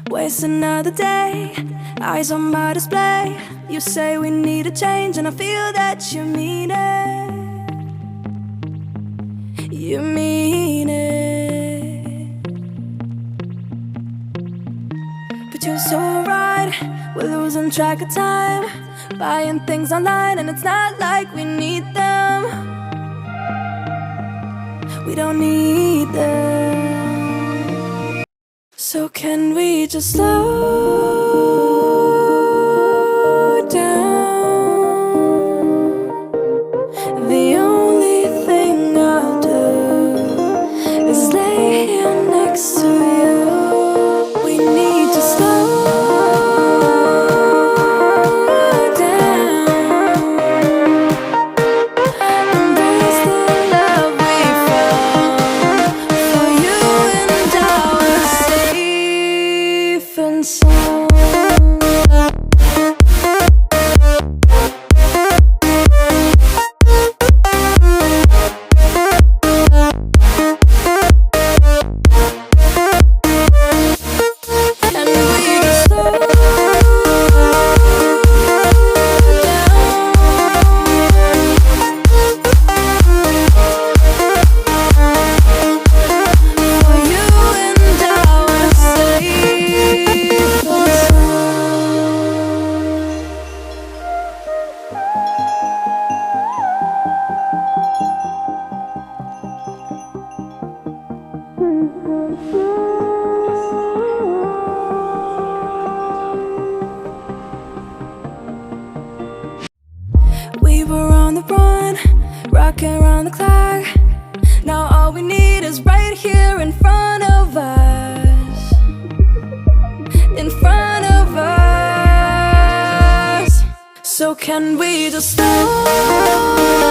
Waste another day, eyes on my display. You say we need a change, and I feel that you mean it. You mean it. But you're so right, we're losing track of time, buying things online, and it's not like we need them. We don't need them. So can we just slow down? The only thing I'll do is lay here next to you. We need to slow down, embrace the love we found. For you and I are safe and sound. We were on the run, rocking around the clock. Now all we need is right here in front of us. In front of us. So can we just slow